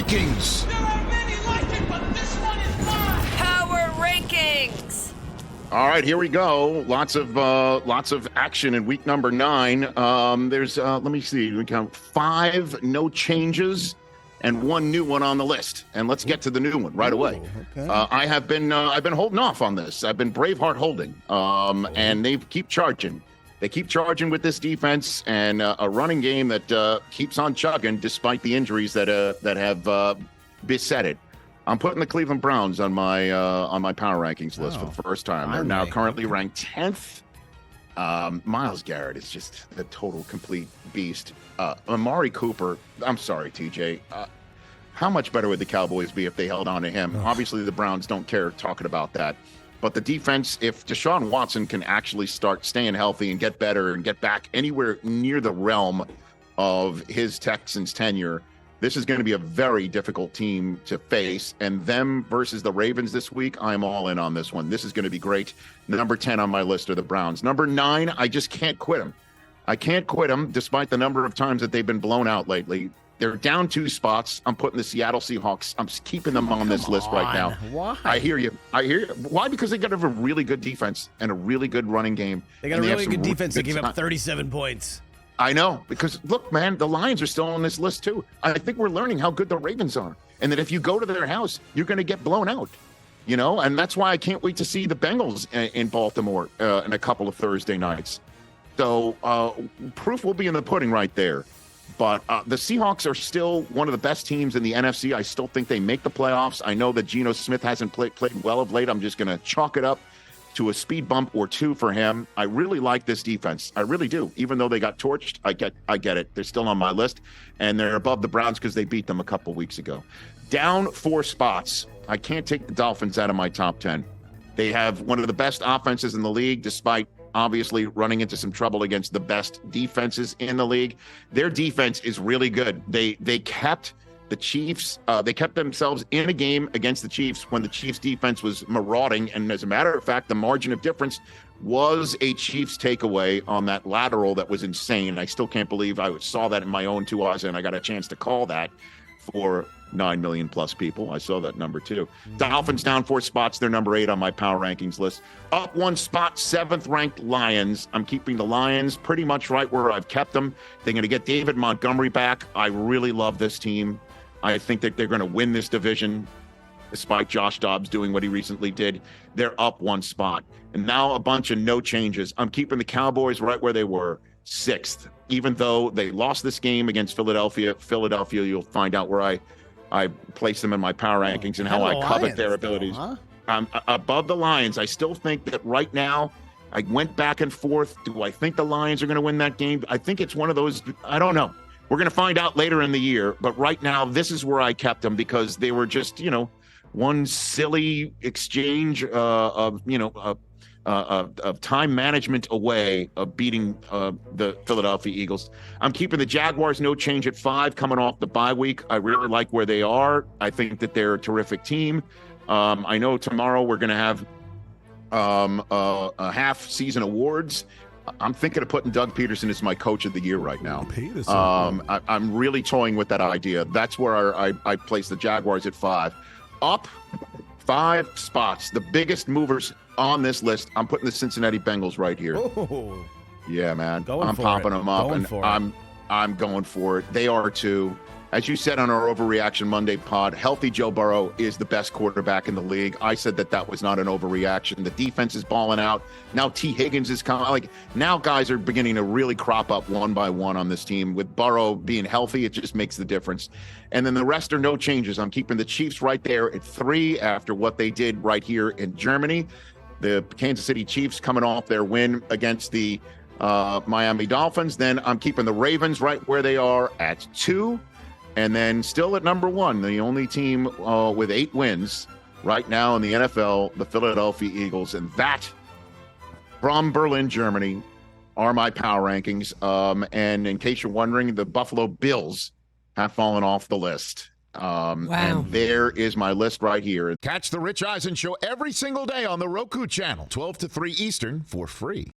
Rankings. There are many like it, but this one is mine. Power Rankings. All right, here we go. Lots of action in week number 9. There's let me see. We count 5 no changes and 1 new one on the list. And let's get to the new one right away. Okay. I've been holding off on this. I've been Braveheart holding. And they keep charging. They keep charging with this defense and a running game that keeps on chugging despite the injuries that have beset it. I'm putting the Cleveland Browns on my power rankings list for the first time. They're now currently ranked 10th. Myles Garrett is just the total complete beast. Amari Cooper, I'm sorry, TJ. How much better would the Cowboys be if they held on to him? Obviously, the Browns don't care talking about that. But the defense, if Deshaun Watson can actually start staying healthy and get better and get back anywhere near the realm of his Texans tenure, this is going to be a very difficult team to face. And them versus the Ravens this week, I'm all in on this one. This is going to be great. Number 10 on my list are the Browns. Number 9, I just can't quit them. I can't quit them despite the number of times that they've been blown out lately. They're down 2 spots. I'm putting the Seattle Seahawks. I'm keeping them on this list right now. Why? I hear you. Why? Because they got a really good defense and a really good running game. They got a really good defense that gave up 37 points. I know, because look, man, the Lions are still on this list too. I think we're learning how good the Ravens are, and that if you go to their house, you're going to get blown out. You know, and that's why I can't wait to see the Bengals in Baltimore in a couple of Thursday nights. So proof will be in the pudding right there. But the Seahawks are still one of the best teams in the NFC. I still think they make the playoffs. I know that Geno Smith hasn't played well of late. I'm just going to chalk it up to a speed bump or 2 for him. I really like this defense. I really do. Even though they got torched, I get it. They're still on my list, and they're above the Browns because they beat them a couple weeks ago. Down 4 spots. I can't take the Dolphins out of my top 10. They have one of the best offenses in the league, despite obviously running into some trouble against the best defenses in the league. Their defense is really good. They kept the Chiefs, they kept themselves in a game against the Chiefs when the Chiefs defense was marauding. And as a matter of fact, the margin of difference was a Chiefs takeaway on that lateral that was insane. I still can't believe I saw that in my own 2 eyes, and I got a chance to call that for 9 million plus people. I saw that number too. Dolphins down 4 spots. They're number 8 on my power rankings list. Up 1 spot, 7th ranked Lions. I'm keeping the Lions pretty much right where I've kept them. They're going to get David Montgomery back. I really love this team. I think that they're going to win this division despite Josh Dobbs doing what he recently did. They're up 1 spot. And now a bunch of no changes. I'm keeping the Cowboys right where they were, 6th. Even though they lost this game against Philadelphia, you'll find out where I place them in my power rankings and how I covet their abilities. I'm above the Lions. I still think that right now, I went back and forth. Do I think the Lions are going to win that game? I think it's one of those, I don't know. We're going to find out later in the year. But right now, this is where I kept them because they were just, one silly exchange of time management away of beating the Philadelphia Eagles. I'm keeping the Jaguars no change at 5 coming off the bye week. I really like where they are. I think that they're a terrific team. I know tomorrow we're going to have a half-season awards. I'm thinking of putting Doug Peterson as my coach of the year right now. I'm really toying with that idea. That's where I place the Jaguars at 5. Up 5 spots. The biggest movers on this list, I'm putting the Cincinnati Bengals right here. Oh. Yeah, man. I'm popping them up, and I'm going for it. They are too. As you said on our Overreaction Monday pod, healthy Joe Burrow is the best quarterback in the league. I said that was not an overreaction. The defense is balling out. Now T. Higgins is coming. Now guys are beginning to really crop up one by one on this team. With Burrow being healthy, it just makes the difference. And then the rest are no changes. I'm keeping the Chiefs right there at 3 after what they did right here in Germany. The Kansas City Chiefs coming off their win against the Miami Dolphins. Then I'm keeping the Ravens right where they are at 2. And then still at number 1, the only team with 8 wins right now in the NFL, the Philadelphia Eagles. And that, from Berlin, Germany, are my power rankings. And in case you're wondering, the Buffalo Bills have fallen off the list. And there is my list right here. Catch the Rich Eisen Show every single day on the Roku channel, 12 to 3 Eastern, for free.